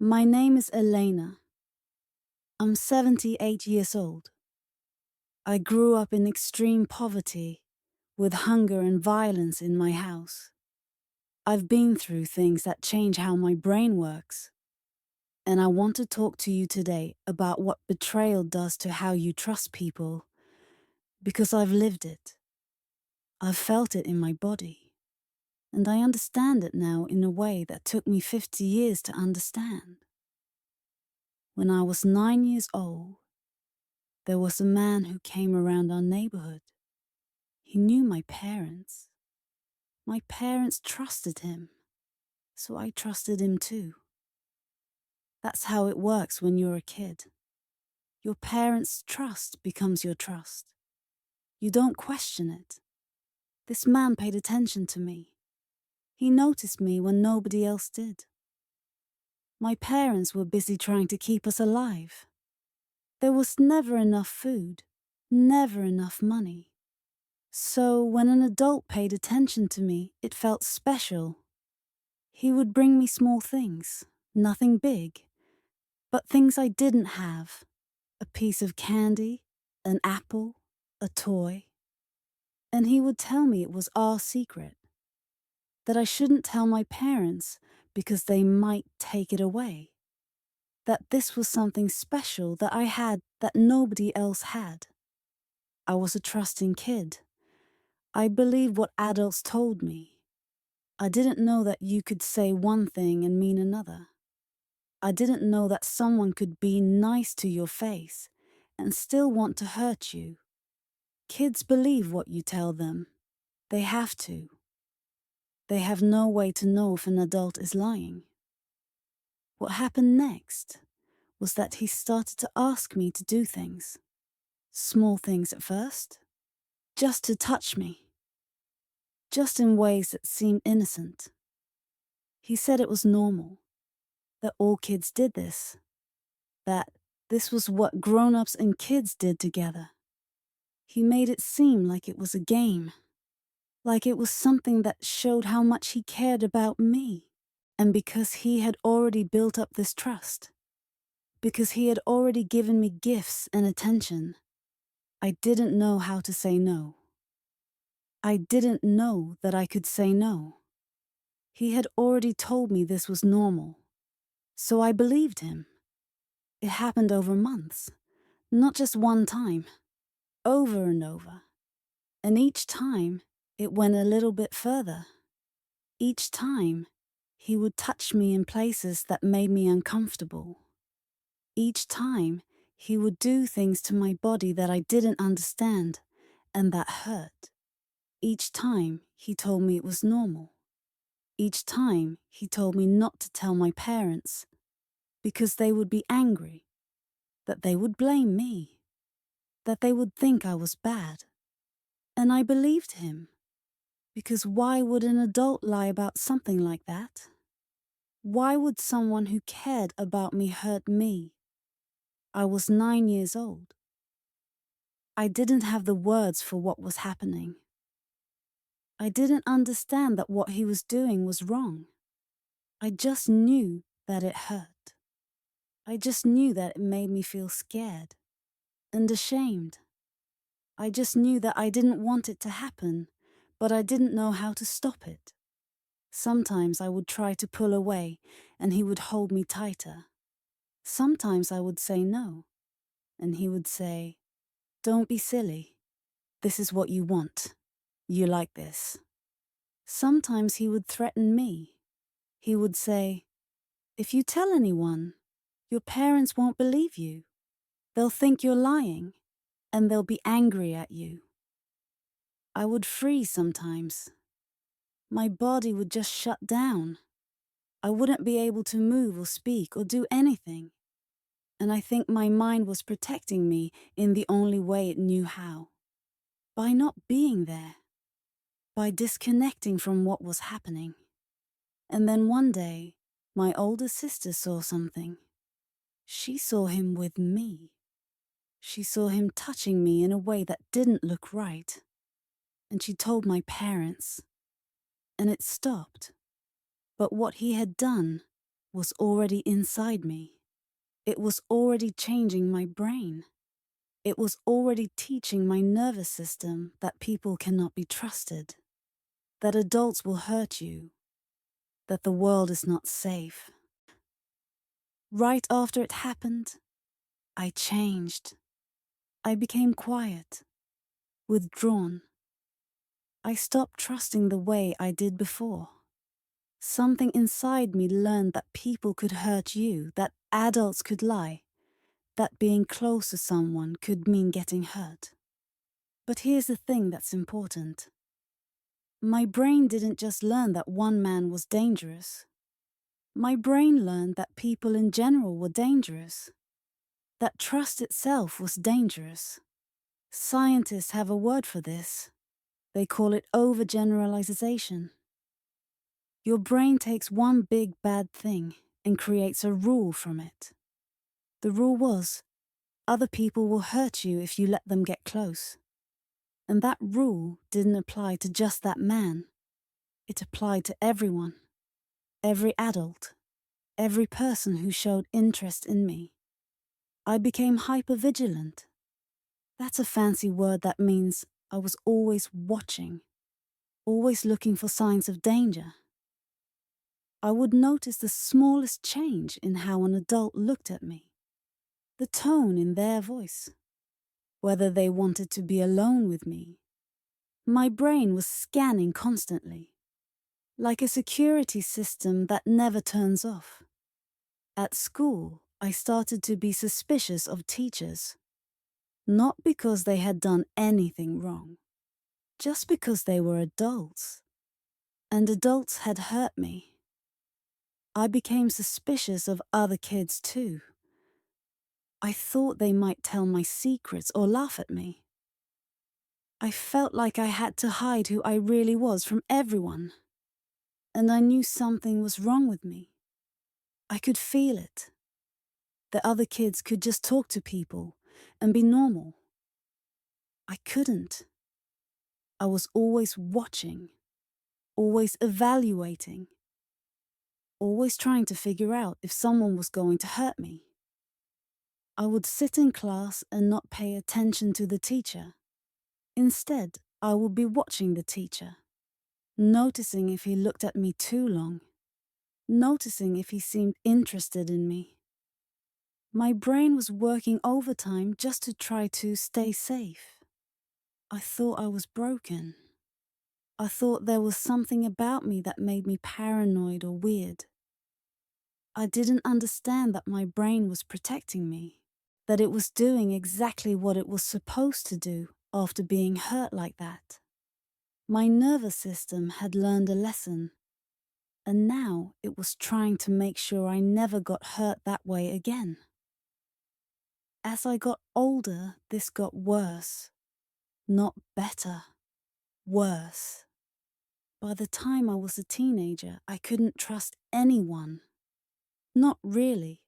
My name is Elena. I'm 78 years old. I grew up in extreme poverty, with hunger and violence in my house. I've been through things that change how my brain works. And I want to talk to you today about what betrayal does to how you trust people, because I've lived it. I've felt it in my body. And I understand it now in a way that took me 50 years to understand. When I was 9 years old, there was a man who came around our neighborhood. He knew my parents. My parents trusted him, so I trusted him too. That's how it works when you're a kid. Your parents' trust becomes your trust. You don't question it. This man paid attention to me. He noticed me when nobody else did. My parents were busy trying to keep us alive. There was never enough food, never enough money. So when an adult paid attention to me, it felt special. He would bring me small things, nothing big, but things I didn't have. A piece of candy, an apple, a toy. And he would tell me it was our secret, that I shouldn't tell my parents because they might take it away, that this was something special that I had that nobody else had. I was a trusting kid. I believed what adults told me. I didn't know that you could say one thing and mean another. I didn't know that someone could be nice to your face and still want to hurt you. Kids believe what you tell them. They have to. They have no way to know if an adult is lying. What happened next was that he started to ask me to do things. Small things at first. Just to touch me. Just in ways that seemed innocent. He said it was normal. That all kids did this. That this was what grown-ups and kids did together. He made it seem like it was a game. Like it was something that showed how much he cared about me. And because he had already built up this trust, because he had already given me gifts and attention, I didn't know how to say no. I didn't know that I could say no. He had already told me this was normal, so I believed him. It happened over months, not just one time, over and over. And each time, it went a little bit further. Each time, he would touch me in places that made me uncomfortable. Each time, he would do things to my body that I didn't understand and that hurt. Each time, he told me it was normal. Each time, he told me not to tell my parents because they would be angry, that they would blame me, that they would think I was bad. And I believed him, because why would an adult lie about something like that? Why would someone who cared about me hurt me? I was 9 years old. I didn't have the words for what was happening. I didn't understand that what he was doing was wrong. I just knew that it hurt. I just knew that it made me feel scared and ashamed. I just knew that I didn't want it to happen, but I didn't know how to stop it. Sometimes I would try to pull away and he would hold me tighter. Sometimes I would say no, and he would say, "Don't be silly. This is what you want. You like this." Sometimes he would threaten me. He would say, "If you tell anyone, your parents won't believe you. They'll think you're lying, and they'll be angry at you." I would freeze sometimes. My body would just shut down. I wouldn't be able to move or speak or do anything. And I think my mind was protecting me in the only way it knew how. By not being there. By disconnecting from what was happening. And then one day, my older sister saw something. She saw him with me. She saw him touching me in a way that didn't look right. And she told my parents. And it stopped. But what he had done was already inside me. It was already changing my brain. It was already teaching my nervous system that people cannot be trusted, that adults will hurt you, that the world is not safe. Right after it happened, I changed. I became quiet, withdrawn. I stopped trusting the way I did before. Something inside me learned that people could hurt you, that adults could lie, that being close to someone could mean getting hurt. But here's the thing that's important. My brain didn't just learn that one man was dangerous. My brain learned that people in general were dangerous, that trust itself was dangerous. Scientists have a word for this. They call it overgeneralization. Your brain takes one big bad thing and creates a rule from it. The rule was, other people will hurt you if you let them get close. And that rule didn't apply to just that man. It applied to everyone, every adult, every person who showed interest in me. I became hypervigilant. That's a fancy word that means I was always watching, always looking for signs of danger. I would notice the smallest change in how an adult looked at me, the tone in their voice, whether they wanted to be alone with me. My brain was scanning constantly, like a security system that never turns off. At school, I started to be suspicious of teachers, not because they had done anything wrong, just because they were adults, and adults had hurt me. I became suspicious of other kids too. I thought they might tell my secrets or laugh at me. I felt like I had to hide who I really was from everyone. And I knew something was wrong with me. I could feel it. The other kids could just talk to people and be normal. I couldn't. I was always watching, always evaluating, always trying to figure out if someone was going to hurt me. I would sit in class and not pay attention to the teacher. Instead, I would be watching the teacher, noticing if he looked at me too long, noticing if he seemed interested in me. My brain was working overtime just to try to stay safe. I thought I was broken. I thought there was something about me that made me paranoid or weird. I didn't understand that my brain was protecting me, that it was doing exactly what it was supposed to do after being hurt like that. My nervous system had learned a lesson, and now it was trying to make sure I never got hurt that way again. As I got older, this got worse. Not better. Worse. By the time I was a teenager, I couldn't trust anyone. Not really.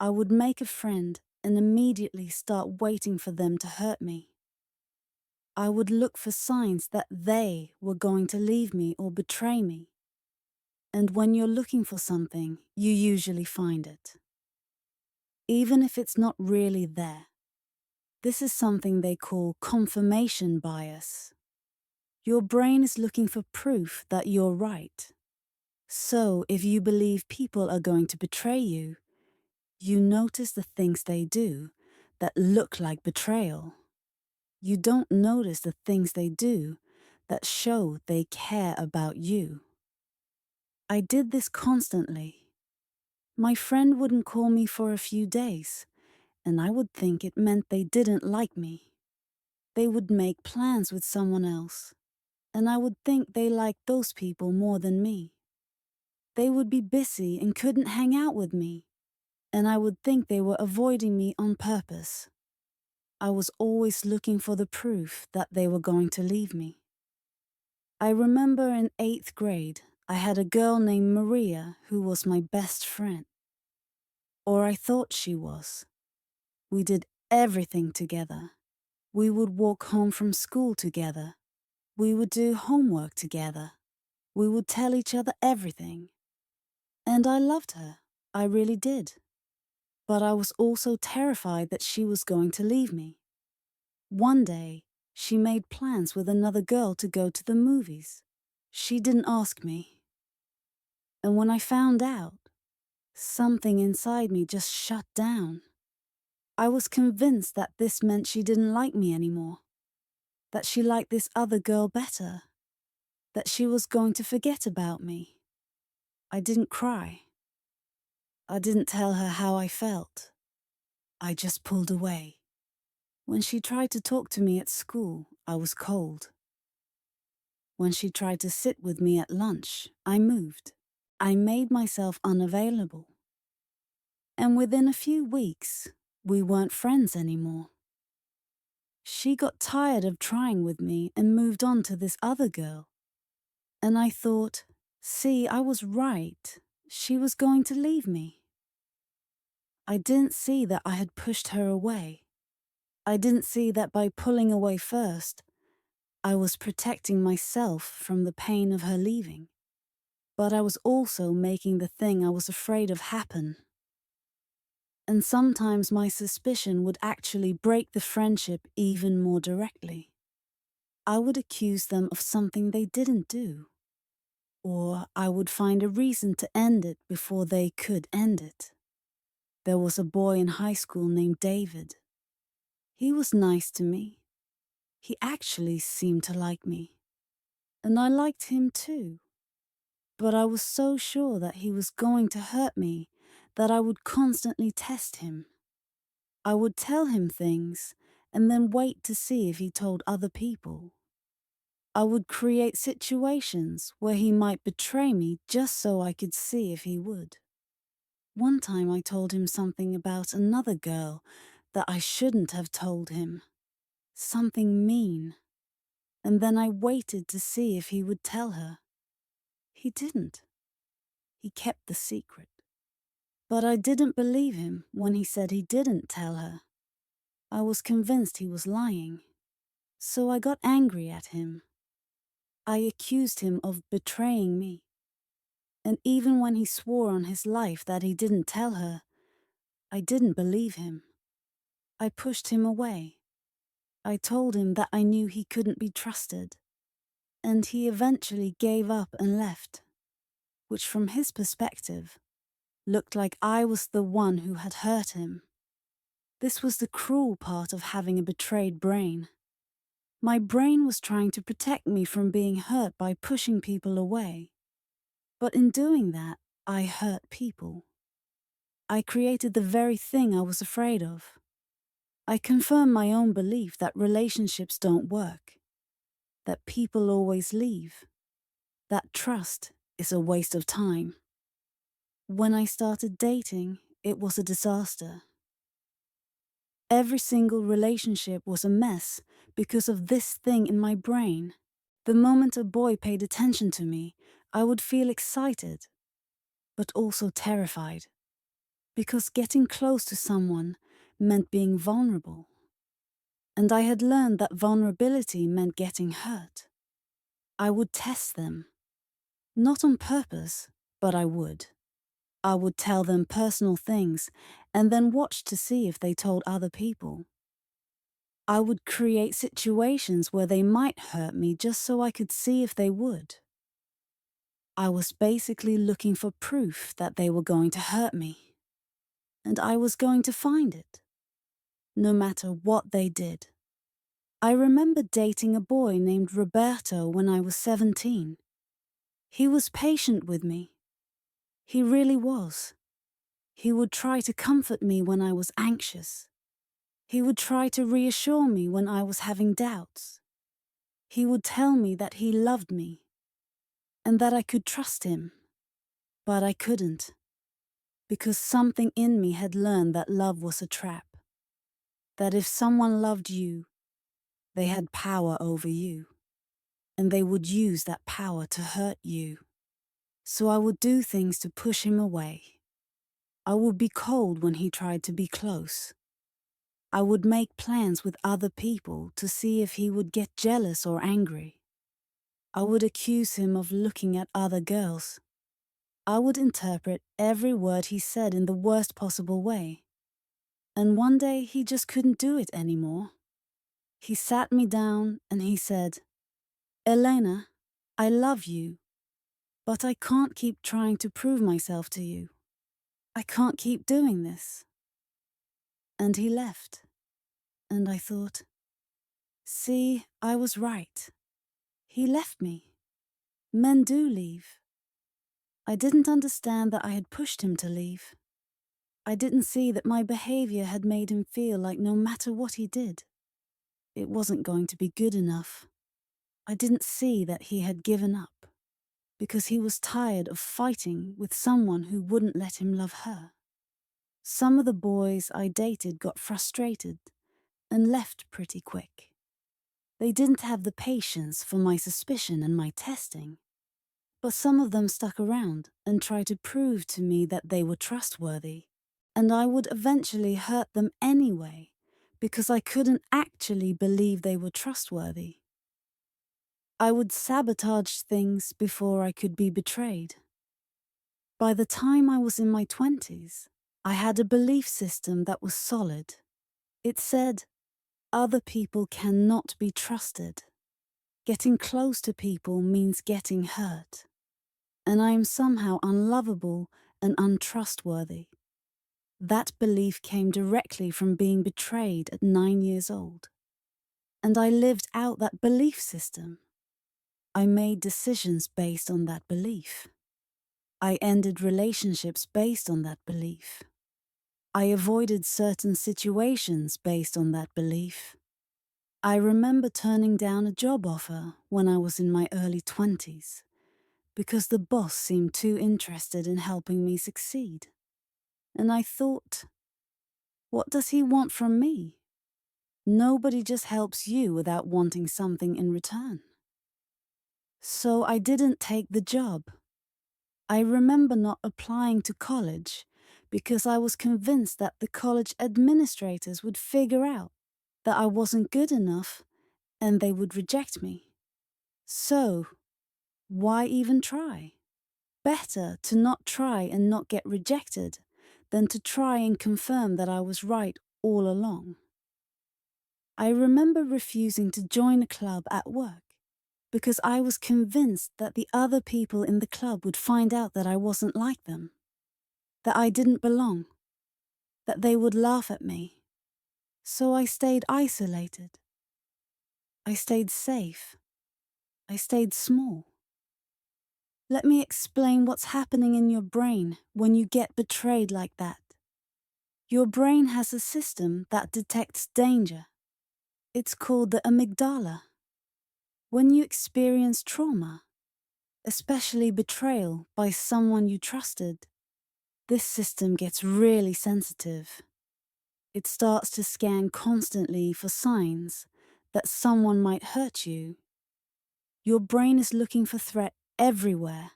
I would make a friend and immediately start waiting for them to hurt me. I would look for signs that they were going to leave me or betray me. And when you're looking for something, you usually find it. Even if it's not really there. This is something they call confirmation bias. Your brain is looking for proof that you're right. So if you believe people are going to betray you, you notice the things they do that look like betrayal. You don't notice the things they do that show they care about you. I did this constantly. My friend wouldn't call me for a few days, and I would think it meant they didn't like me. They would make plans with someone else, and I would think they liked those people more than me. They would be busy and couldn't hang out with me, and I would think they were avoiding me on purpose. I was always looking for the proof that they were going to leave me. I remember in 8th grade, I had a girl named Maria who was my best friend. Or I thought she was. We did everything together. We would walk home from school together. We would do homework together. We would tell each other everything. And I loved her. I really did. But I was also terrified that she was going to leave me. One day, she made plans with another girl to go to the movies. She didn't ask me. And when I found out, something inside me just shut down. I was convinced that this meant she didn't like me anymore, that she liked this other girl better, that she was going to forget about me. I didn't cry. I didn't tell her how I felt. I just pulled away. When she tried to talk to me at school, I was cold. When she tried to sit with me at lunch, I moved. I made myself unavailable. And within a few weeks, we weren't friends anymore. She got tired of trying with me and moved on to this other girl. And I thought, see, I was right. She was going to leave me. I didn't see that I had pushed her away. I didn't see that by pulling away first, I was protecting myself from the pain of her leaving. But I was also making the thing I was afraid of happen. And sometimes my suspicion would actually break the friendship even more directly. I would accuse them of something they didn't do. Or I would find a reason to end it before they could end it. There was a boy in high school named David. He was nice to me. He actually seemed to like me. And I liked him too. But I was so sure that he was going to hurt me that I would constantly test him. I would tell him things and then wait to see if he told other people. I would create situations where he might betray me just so I could see if he would. One time I told him something about another girl that I shouldn't have told him. Something mean. And then I waited to see if he would tell her. He didn't. He kept the secret. But I didn't believe him when he said he didn't tell her. I was convinced he was lying. So I got angry at him. I accused him of betraying me. And even when he swore on his life that he didn't tell her, I didn't believe him. I pushed him away. I told him that I knew he couldn't be trusted. And he eventually gave up and left, which from his perspective looked like I was the one who had hurt him. This was the cruel part of having a betrayed brain. My brain was trying to protect me from being hurt by pushing people away. But in doing that, I hurt people. I created the very thing I was afraid of. I confirmed my own belief that relationships don't work, that people always leave, that trust is a waste of time. When I started dating, it was a disaster. Every single relationship was a mess because of this thing in my brain. The moment a boy paid attention to me, I would feel excited, but also terrified, because getting close to someone meant being vulnerable. And I had learned that vulnerability meant getting hurt. I would test them. Not on purpose, but I would. I would tell them personal things and then watch to see if they told other people. I would create situations where they might hurt me just so I could see if they would. I was basically looking for proof that they were going to hurt me. And I was going to find it, no matter what they did. I remember dating a boy named Roberto when I was 17. He was patient with me. He really was. He would try to comfort me when I was anxious. He would try to reassure me when I was having doubts. He would tell me that he loved me and that I could trust him. But I couldn't, because something in me had learned that love was a trap. That if someone loved you, they had power over you, and they would use that power to hurt you. So I would do things to push him away. I would be cold when he tried to be close. I would make plans with other people to see if he would get jealous or angry. I would accuse him of looking at other girls. I would interpret every word he said in the worst possible way. And one day he just couldn't do it anymore. He sat me down and he said, "Elena, I love you, but I can't keep trying to prove myself to you. I can't keep doing this." And he left. And I thought, see, I was right. He left me. Men do leave. I didn't understand that I had pushed him to leave. I didn't see that my behavior had made him feel like no matter what he did, it wasn't going to be good enough. I didn't see that he had given up because he was tired of fighting with someone who wouldn't let him love her. Some of the boys I dated got frustrated and left pretty quick. They didn't have the patience for my suspicion and my testing. But some of them stuck around and tried to prove to me that they were trustworthy, and I would eventually hurt them anyway because I couldn't actually believe they were trustworthy. I would sabotage things before I could be betrayed. By the time I was in my 20s, I had a belief system that was solid. It said, other people cannot be trusted. Getting close to people means getting hurt. And I am somehow unlovable and untrustworthy. That belief came directly from being betrayed at 9 years old. And I lived out that belief system. I made decisions based on that belief. I ended relationships based on that belief. I avoided certain situations based on that belief. I remember turning down a job offer when I was in my early 20s. Because the boss seemed too interested in helping me succeed. And I thought, what does he want from me? Nobody just helps you without wanting something in return. So I didn't take the job. I remember not applying to college because I was convinced that the college administrators would figure out that I wasn't good enough and they would reject me. So, why even try? Better to not try and not get rejected than to try and confirm that I was right all along. I remember refusing to join a club at work because I was convinced that the other people in the club would find out that I wasn't like them, that I didn't belong, that they would laugh at me. So I stayed isolated. I stayed safe. I stayed small. Let me explain what's happening in your brain when you get betrayed like that. Your brain has a system that detects danger. It's called the amygdala. When you experience trauma, especially betrayal by someone you trusted, this system gets really sensitive. It starts to scan constantly for signs that someone might hurt you. Your brain is looking for threat everywhere.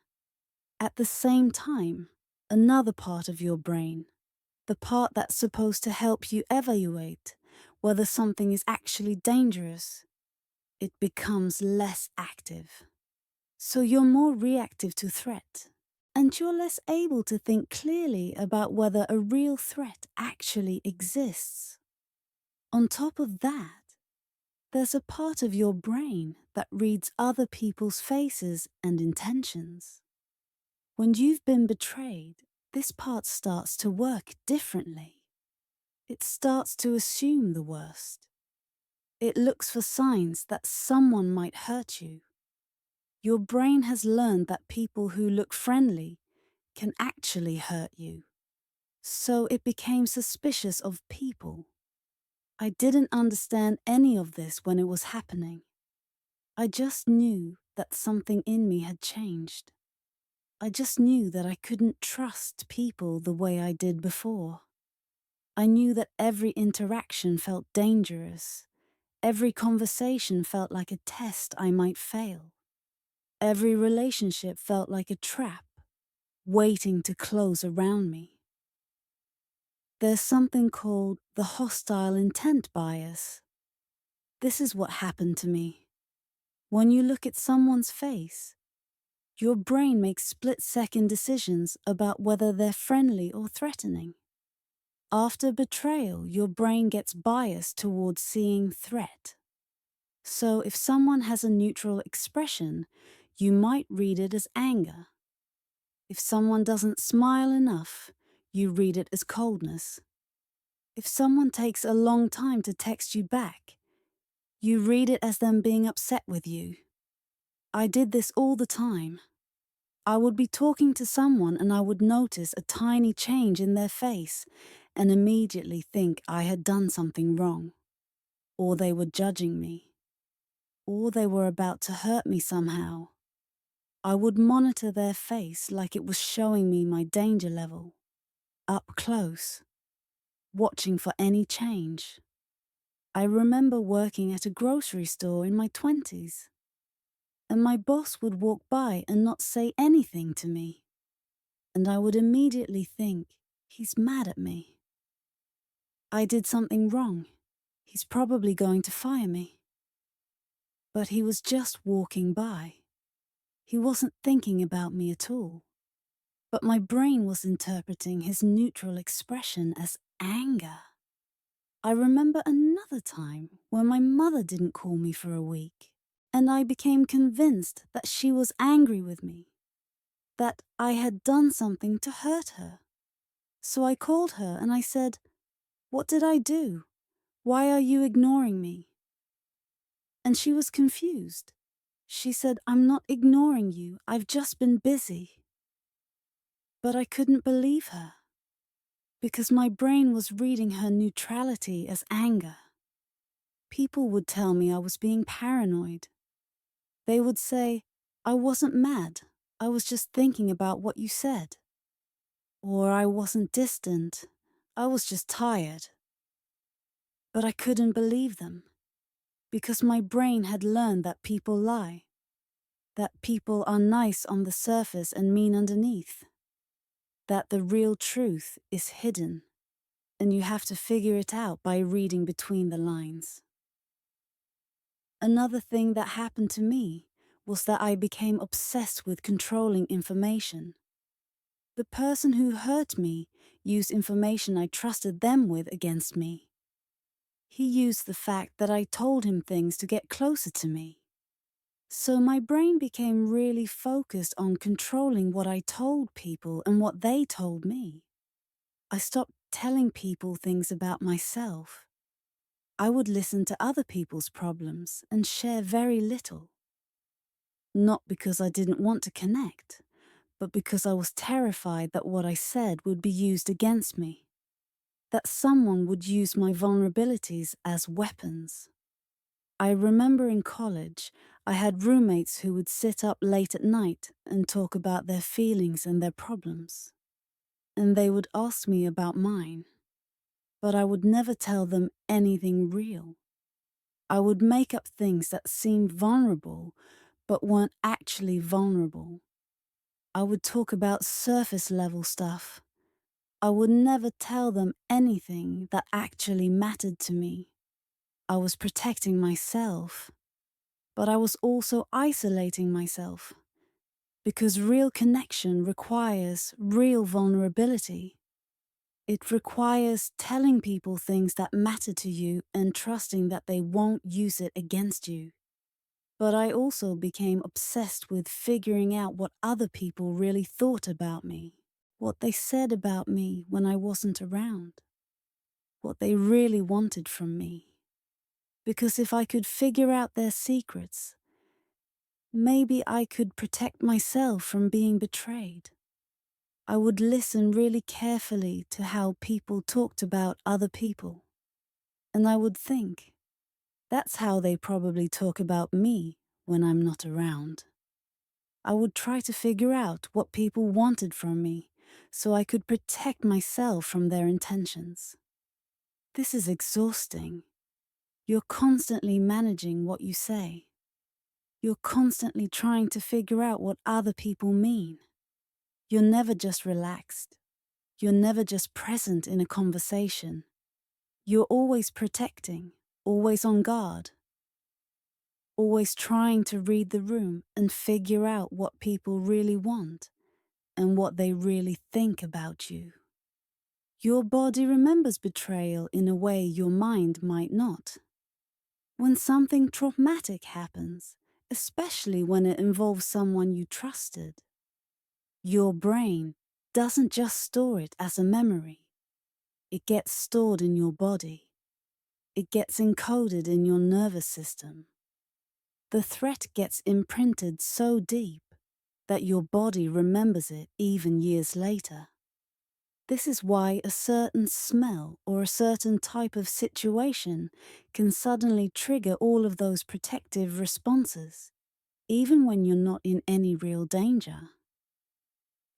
At the same time, another part of your brain, the part that's supposed to help you evaluate whether something is actually dangerous, it becomes less active. So you're more reactive to threat, and you're less able to think clearly about whether a real threat actually exists. On top of that, there's a part of your brain that reads other people's faces and intentions. When you've been betrayed, this part starts to work differently. It starts to assume the worst. It looks for signs that someone might hurt you. Your brain has learned that people who look friendly can actually hurt you. So it became suspicious of people. I didn't understand any of this when it was happening. I just knew that something in me had changed. I just knew that I couldn't trust people the way I did before. I knew that every interaction felt dangerous. Every conversation felt like a test I might fail. Every relationship felt like a trap, waiting to close around me. There's something called the hostile intent bias. This is what happened to me. When you look at someone's face, Your brain makes split-second decisions about whether they're friendly or threatening. After betrayal, your brain gets biased towards seeing threat. So if someone has a neutral expression, you might read it as anger. If someone doesn't smile enough, you read it as coldness. If someone takes a long time to text you back, you read it as them being upset with you. I did this all the time. I would be talking to someone and I would notice a tiny change in their face and immediately think I had done something wrong, or they were judging me, or they were about to hurt me somehow. I would monitor their face like it was showing me my danger level, up close, watching for any change. I remember working at a grocery store in my 20s, and my boss would walk by and not say anything to me, and I would immediately think, he's mad at me. I did something wrong. He's probably going to fire me. But he was just walking by. He wasn't thinking about me at all. But my brain was interpreting his neutral expression as anger. I remember another time when my mother didn't call me for a week, and I became convinced that she was angry with me, that I had done something to hurt her. So I called her and I said, "What did I do? Why are you ignoring me?" And she was confused. She said, "I'm not ignoring you, I've just been busy." But I couldn't believe her, because my brain was reading her neutrality as anger. People would tell me I was being paranoid. They would say, "I wasn't mad, I was just thinking about what you said." Or I wasn't distant, I was just tired. But I couldn't believe them, because my brain had learned that people lie, that people are nice on the surface and mean underneath, that the real truth is hidden, and you have to figure it out by reading between the lines. Another thing that happened to me was that I became obsessed with controlling information. The person who hurt me used information I trusted them with against me. He used the fact that I told him things to get closer to me. So my brain became really focused on controlling what I told people and what they told me. I stopped telling people things about myself. I would listen to other people's problems and share very little. Not because I didn't want to connect, but because I was terrified that what I said would be used against me, that someone would use my vulnerabilities as weapons. I remember in college, I had roommates who would sit up late at night and talk about their feelings and their problems. And they would ask me about mine, but I would never tell them anything real. I would make up things that seemed vulnerable, but weren't actually vulnerable. I would talk about surface level stuff. I would never tell them anything that actually mattered to me. I was protecting myself, but I was also isolating myself, because real connection requires real vulnerability. It requires telling people things that matter to you and trusting that they won't use it against you. But I also became obsessed with figuring out what other people really thought about me, what they said about me when I wasn't around, what they really wanted from me. Because if I could figure out their secrets, maybe I could protect myself from being betrayed. I would listen really carefully to how people talked about other people. And I would think, that's how they probably talk about me when I'm not around. I would try to figure out what people wanted from me so I could protect myself from their intentions. This is exhausting. You're constantly managing what you say. You're constantly trying to figure out what other people mean. You're never just relaxed. You're never just present in a conversation. You're always protecting, always on guard. always trying to read the room and figure out what people really want and what they really think about you. Your body remembers betrayal in a way your mind might not. When something traumatic happens, especially when it involves someone you trusted, your brain doesn't just store it as a memory. It gets stored in your body. It gets encoded in your nervous system. The threat gets imprinted so deep that your body remembers it even years later. This is why a certain smell or a certain type of situation can suddenly trigger all of those protective responses, even when you're not in any real danger.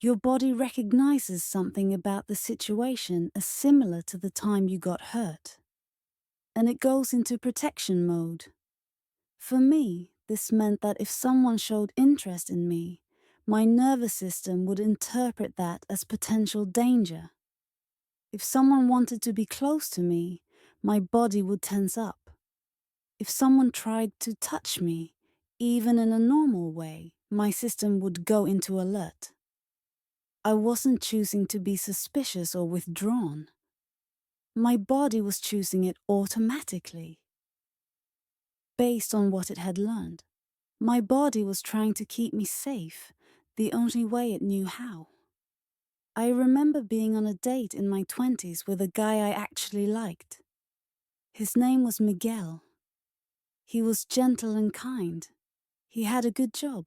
Your body recognizes something about the situation as similar to the time you got hurt, and it goes into protection mode. For me, this meant that if someone showed interest in me, my nervous system would interpret that as potential danger. If someone wanted to be close to me, my body would tense up. If someone tried to touch me, even in a normal way, my system would go into alert. I wasn't choosing to be suspicious or withdrawn. My body was choosing it automatically, based on what it had learned. My body was trying to keep me safe, the only way it knew how. I remember being on a date in my 20s with a guy I actually liked. His name was Miguel. He was gentle and kind. He had a good job.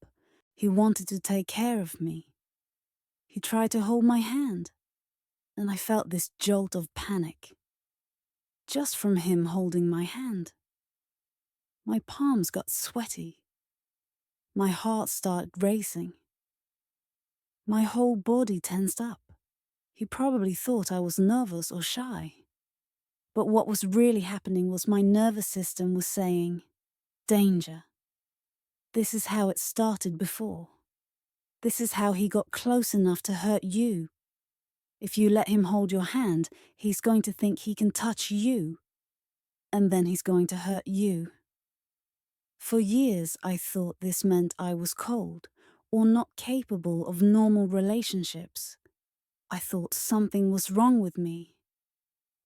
He wanted to take care of me. He tried to hold my hand, and I felt this jolt of panic, just from him holding my hand. My palms got sweaty. My heart started racing. My whole body tensed up. He probably thought I was nervous or shy. But what was really happening was my nervous system was saying, danger. This is how it started before. This is how he got close enough to hurt you. If you let him hold your hand, he's going to think he can touch you, and then he's going to hurt you. For years, I thought this meant I was cold or not capable of normal relationships. I thought something was wrong with me.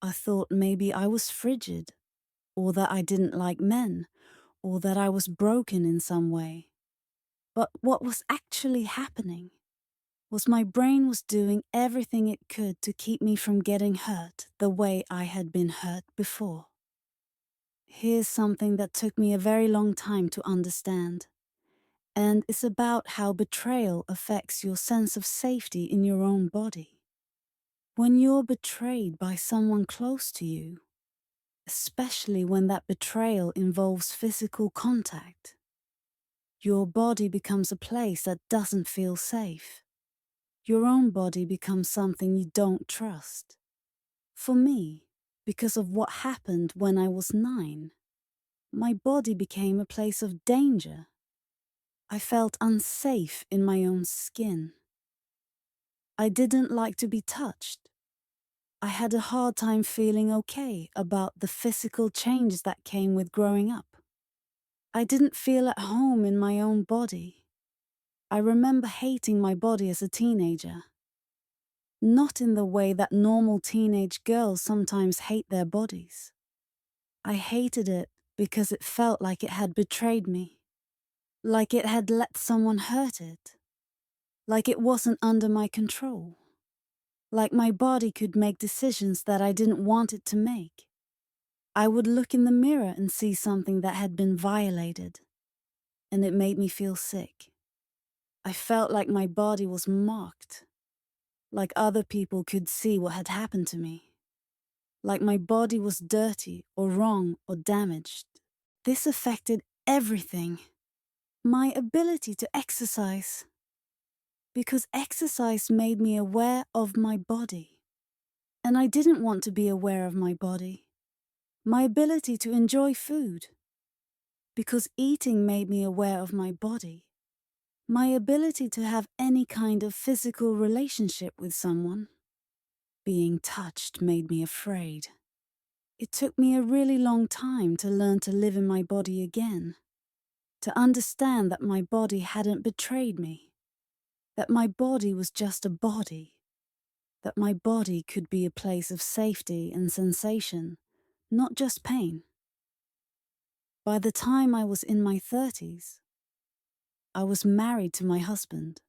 I thought maybe I was frigid, or that I didn't like men, or that I was broken in some way. But what was actually happening was my brain was doing everything it could to keep me from getting hurt the way I had been hurt before. Here's something that took me a very long time to understand, and it's about how betrayal affects your sense of safety in your own body. When you're betrayed by someone close to you, especially when that betrayal involves physical contact, your body becomes a place that doesn't feel safe. Your own body becomes something you don't trust. For me, because of what happened when I was 9, my body became a place of danger. I felt unsafe in my own skin. I didn't like to be touched. I had a hard time feeling okay about the physical changes that came with growing up. I didn't feel at home in my own body. I remember hating my body as a teenager. Not in the way that normal teenage girls sometimes hate their bodies. I hated it because it felt like it had betrayed me, like it had let someone hurt it, like it wasn't under my control, like my body could make decisions that I didn't want it to make. I would look in the mirror and see something that had been violated, and it made me feel sick. I felt like my body was mocked, like other people could see what had happened to me, like my body was dirty or wrong or damaged. This affected everything. My ability to exercise. Because exercise made me aware of my body. And I didn't want to be aware of my body. My ability to enjoy food. Because eating made me aware of my body. My ability to have any kind of physical relationship with someone. Being touched made me afraid. It took me a really long time to learn to live in my body again. to understand that my body hadn't betrayed me, that my body was just a body, that my body could be a place of safety and sensation, not just pain. By the time I was in my 30s, I was married to my husband,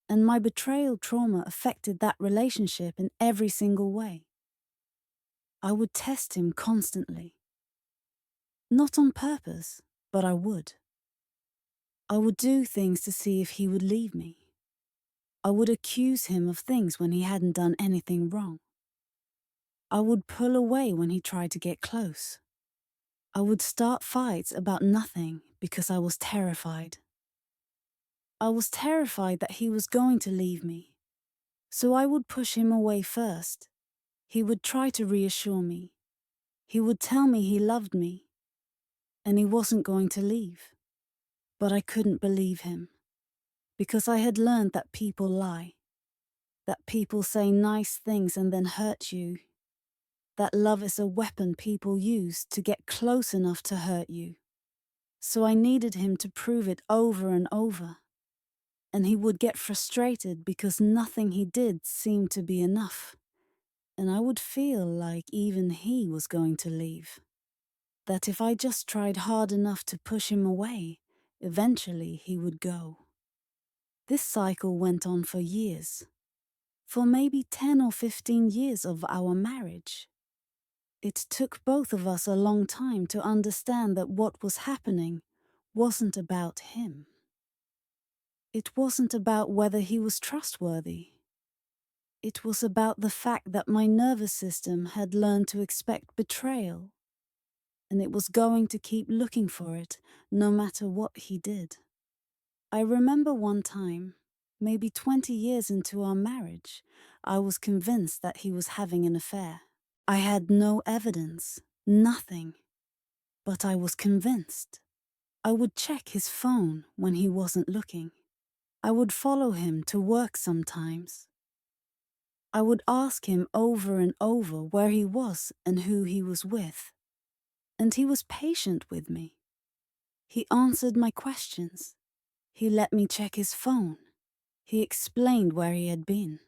and my betrayal trauma affected that relationship in every single way. I would test him constantly. Not on purpose, but I would. I would do things to see if he would leave me. I would accuse him of things when he hadn't done anything wrong. I would pull away when he tried to get close. I would start fights about nothing because I was terrified. I was terrified that he was going to leave me. So I would push him away first. He would try to reassure me. He would tell me he loved me, and he wasn't going to leave. But I couldn't believe him, because I had learned that people lie, that people say nice things and then hurt you, that love is a weapon people use to get close enough to hurt you. So I needed him to prove it over and over, and he would get frustrated because nothing he did seemed to be enough, and I would feel like even he was going to leave. That if I just tried hard enough to push him away, eventually he would go. This cycle went on for years, for maybe 10 or 15 years of our marriage. It took both of us a long time to understand that what was happening wasn't about him. It wasn't about whether he was trustworthy. It was about the fact that my nervous system had learned to expect betrayal, and it was going to keep looking for it no matter what he did. I remember one time, maybe 20 years into our marriage, I was convinced that he was having an affair. I had no evidence, nothing, but I was convinced. I would check his phone when he wasn't looking. I would follow him to work sometimes. I would ask him over and over where he was and who he was with. And he was patient with me. He answered my questions. He let me check his phone. He explained where he had been.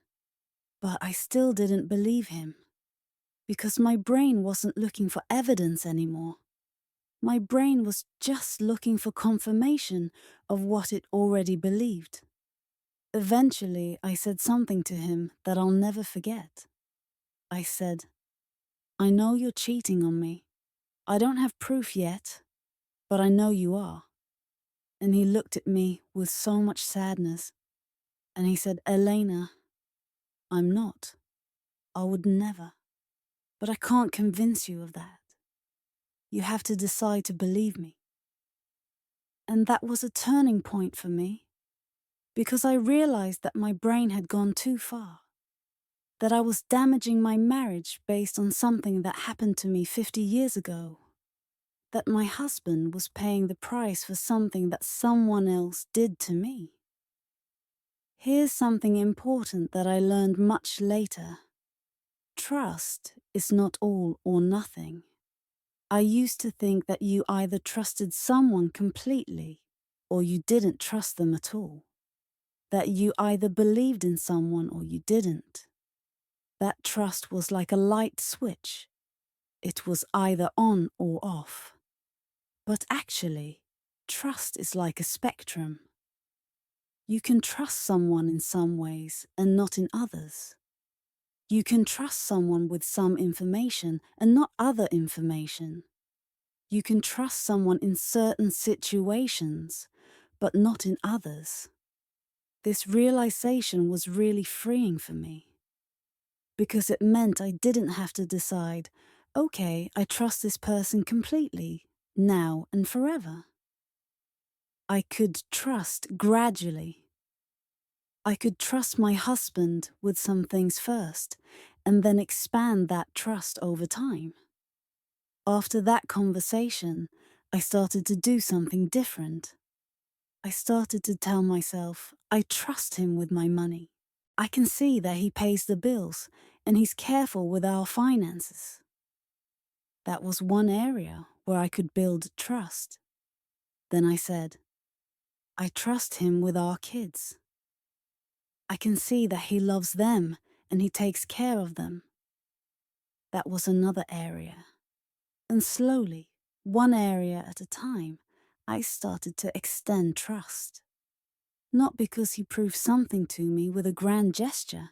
But I still didn't believe him, because my brain wasn't looking for evidence anymore. My brain was just looking for confirmation of what it already believed. Eventually, I said something to him that I'll never forget. I said, "I know you're cheating on me. I don't have proof yet, but I know you are." And he looked at me with so much sadness, and he said, "Elena, I'm not. I would never. But I can't convince you of that. You have to decide to believe me." And that was a turning point for me, because I realized that my brain had gone too far, that I was damaging my marriage based on something that happened to me 50 years ago, that my husband was paying the price for something that someone else did to me. Here's something important that I learned much later. Trust is not all or nothing. I used to think that you either trusted someone completely or you didn't trust them at all. That you either believed in someone or you didn't. That trust was like a light switch. It was either on or off. But actually, trust is like a spectrum. You can trust someone in some ways and not in others. You can trust someone with some information and not other information. You can trust someone in certain situations, but not in others. This realization was really freeing for me, because it meant I didn't have to decide, okay, I trust this person completely, now and forever. I could trust gradually. I could trust my husband with some things first, and then expand that trust over time. After that conversation, I started to do something different. I started to tell myself, I trust him with my money. I can see that he pays the bills, and he's careful with our finances. That was one area where I could build trust. Then I said, I trust him with our kids. I can see that he loves them and he takes care of them. That was another area. And slowly, one area at a time, I started to extend trust. Not because he proved something to me with a grand gesture,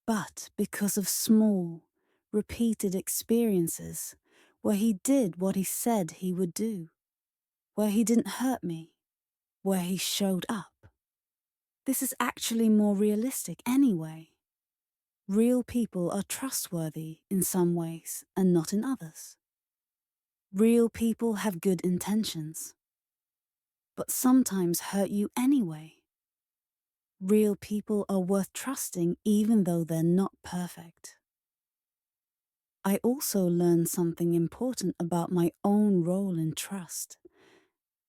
but because of small, repeated experiences where he did what he said he would do, where he didn't hurt me, where he showed up. This is actually more realistic anyway. Real people are trustworthy in some ways and not in others. Real people have good intentions, but sometimes hurt you anyway. Real people are worth trusting even though they're not perfect. I also learned something important about my own role in trust.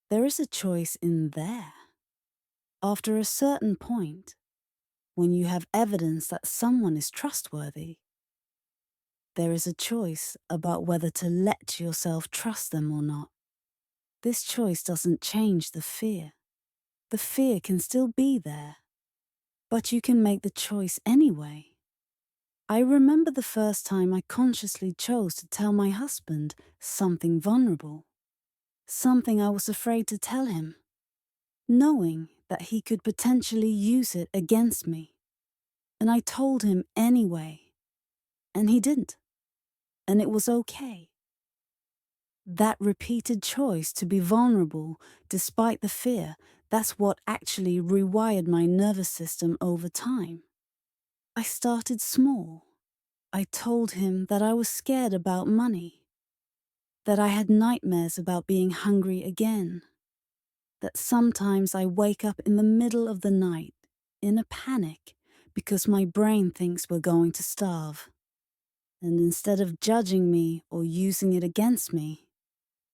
There is a choice in there. After a certain point, when you have evidence that someone is trustworthy, there is a choice about whether to let yourself trust them or not. This choice doesn't change the fear. The fear can still be there, but you can make the choice anyway. I remember the first time I consciously chose to tell my husband something vulnerable, something I was afraid to tell him, knowing that he could potentially use it against me. And I told him anyway, and he didn't, and it was okay. That repeated choice to be vulnerable despite the fear, that's what actually rewired my nervous system over time. I started small. I told him that I was scared about money, that I had nightmares about being hungry again, that sometimes I wake up in the middle of the night in a panic because my brain thinks we're going to starve. And instead of judging me or using it against me,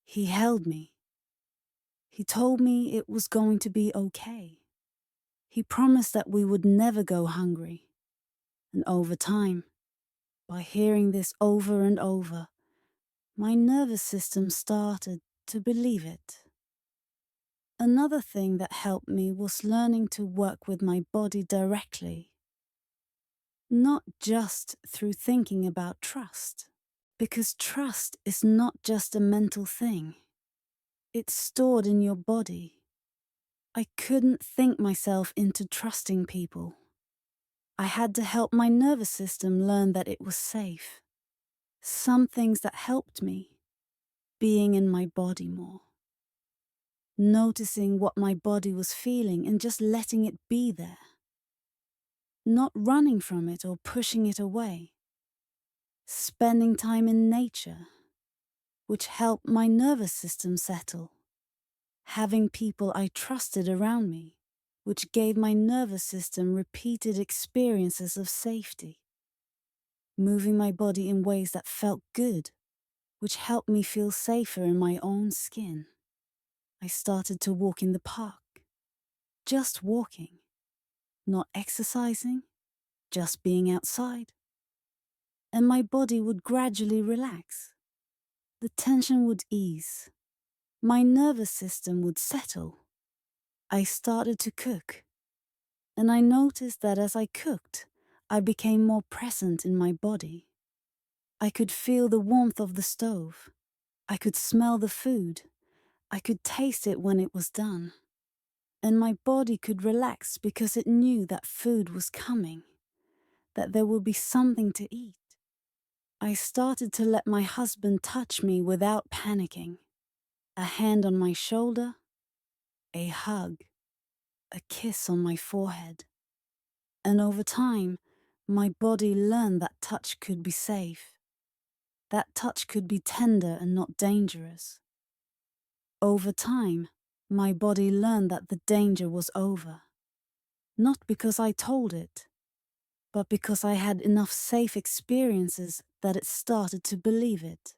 he held me. He told me it was going to be okay. He promised that we would never go hungry. And over time, by hearing this over and over, my nervous system started to believe it. Another thing that helped me was learning to work with my body directly, not just through thinking about trust, because trust is not just a mental thing. It's stored in your body. I couldn't think myself into trusting people. I had to help my nervous system learn that it was safe. Some things that helped me, being in my body more. Noticing what my body was feeling and just letting it be there. Not running from it or pushing it away. Spending time in nature, which helped my nervous system settle. Having people I trusted around me, which gave my nervous system repeated experiences of safety. Moving my body in ways that felt good, which helped me feel safer in my own skin. I started to walk in the park. Just walking. Not exercising, just being outside. And my body would gradually relax. The tension would ease. My nervous system would settle. I started to cook. And I noticed that as I cooked, I became more present in my body. I could feel the warmth of the stove. I could smell the food. I could taste it when it was done. And my body could relax because it knew that food was coming, that there would be something to eat. I started to let my husband touch me without panicking. A hand on my shoulder, a hug, a kiss on my forehead. And over time, my body learned that touch could be safe. That touch could be tender and not dangerous. Over time, my body learned that the danger was over. Not because I told it, but because I had enough safe experiences that it started to believe it.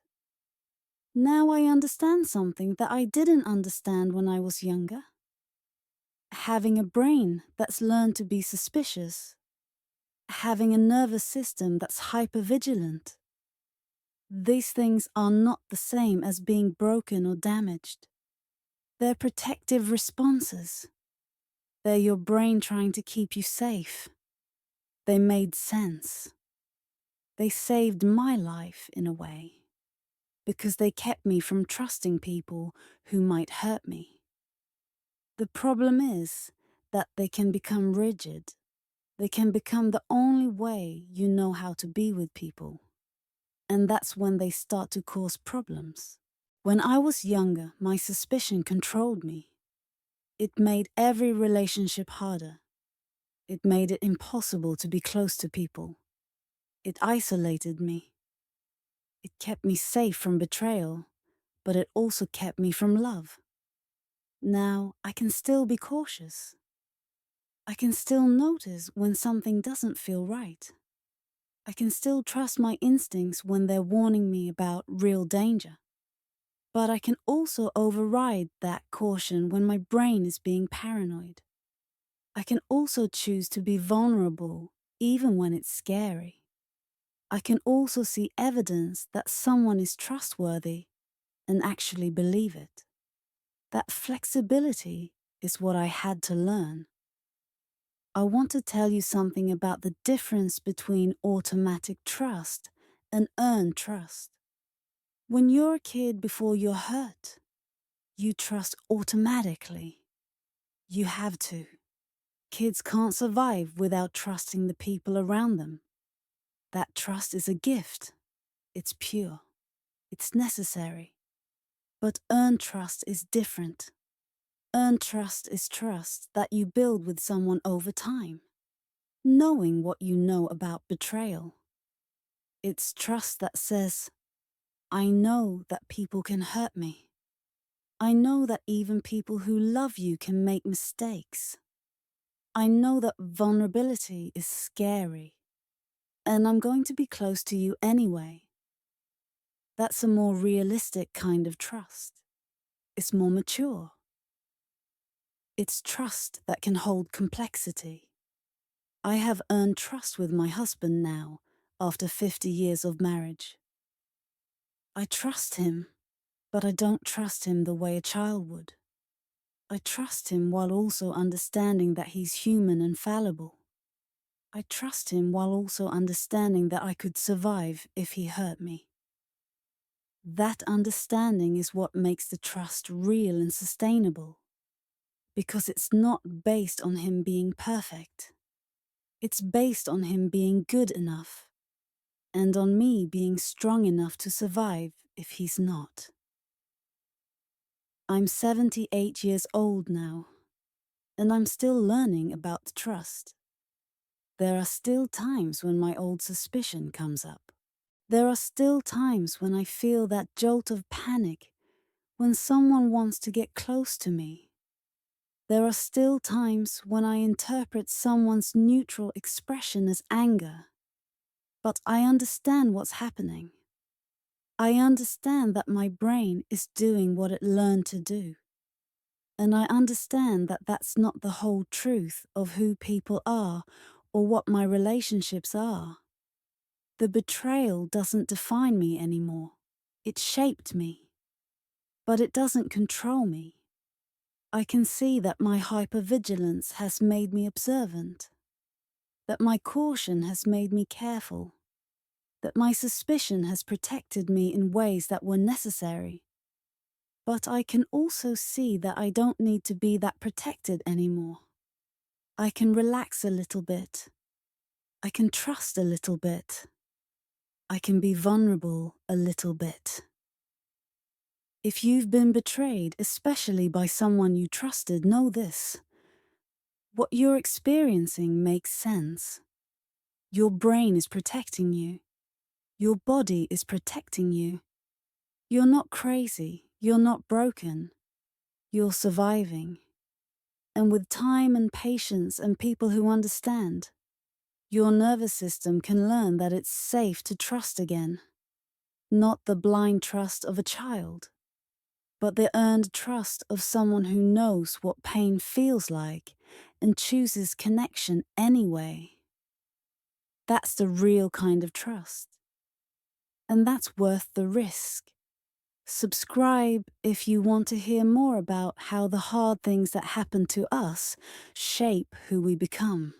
Now I understand something that I didn't understand when I was younger. Having a brain that's learned to be suspicious. Having a nervous system that's hypervigilant. These things are not the same as being broken or damaged. They're protective responses. They're your brain trying to keep you safe. They made sense. They saved my life in a way, because they kept me from trusting people who might hurt me. The problem is that they can become rigid. They can become the only way you know how to be with people. And that's when they start to cause problems. When I was younger, my suspicion controlled me. It made every relationship harder. It made it impossible to be close to people. It isolated me. It kept me safe from betrayal, but it also kept me from love. Now I can still be cautious. I can still notice when something doesn't feel right. I can still trust my instincts when they're warning me about real danger. But I can also override that caution when my brain is being paranoid. I can also choose to be vulnerable even when it's scary. I can also see evidence that someone is trustworthy and actually believe it. That flexibility is what I had to learn. I want to tell you something about the difference between automatic trust and earned trust. When you're a kid before you're hurt, you trust automatically. You have to. Kids can't survive without trusting the people around them. That trust is a gift. It's pure. It's necessary. But earned trust is different. Earned trust is trust that you build with someone over time, knowing what you know about betrayal. It's trust that says, I know that people can hurt me. I know that even people who love you can make mistakes. I know that vulnerability is scary, and I'm going to be close to you anyway. That's a more realistic kind of trust. It's more mature. It's trust that can hold complexity. I have earned trust with my husband now, after 50 years of marriage. I trust him, but I don't trust him the way a child would. I trust him while also understanding that he's human and fallible. I trust him while also understanding that I could survive if he hurt me. That understanding is what makes the trust real and sustainable, because it's not based on him being perfect. It's based on him being good enough, and on me being strong enough to survive if he's not. I'm 78 years old now, and I'm still learning about trust. There are still times when my old suspicion comes up. There are still times when I feel that jolt of panic when someone wants to get close to me. There are still times when I interpret someone's neutral expression as anger. But I understand what's happening. I understand that my brain is doing what it learned to do. And I understand that that's not the whole truth of who people are or what my relationships are. The betrayal doesn't define me anymore. It shaped me. But it doesn't control me. I can see that my hypervigilance has made me observant, that my caution has made me careful, that my suspicion has protected me in ways that were necessary. But I can also see that I don't need to be that protected anymore. I can relax a little bit. I can trust a little bit. I can be vulnerable a little bit. If you've been betrayed, especially by someone you trusted, know this. What you're experiencing makes sense. Your brain is protecting you. Your body is protecting you. You're not crazy. You're not broken. You're surviving. And with time and patience and people who understand, your nervous system can learn that it's safe to trust again. Not the blind trust of a child, but the earned trust of someone who knows what pain feels like and chooses connection anyway. That's the real kind of trust. And that's worth the risk. Subscribe if you want to hear more about how the hard things that happen to us shape who we become.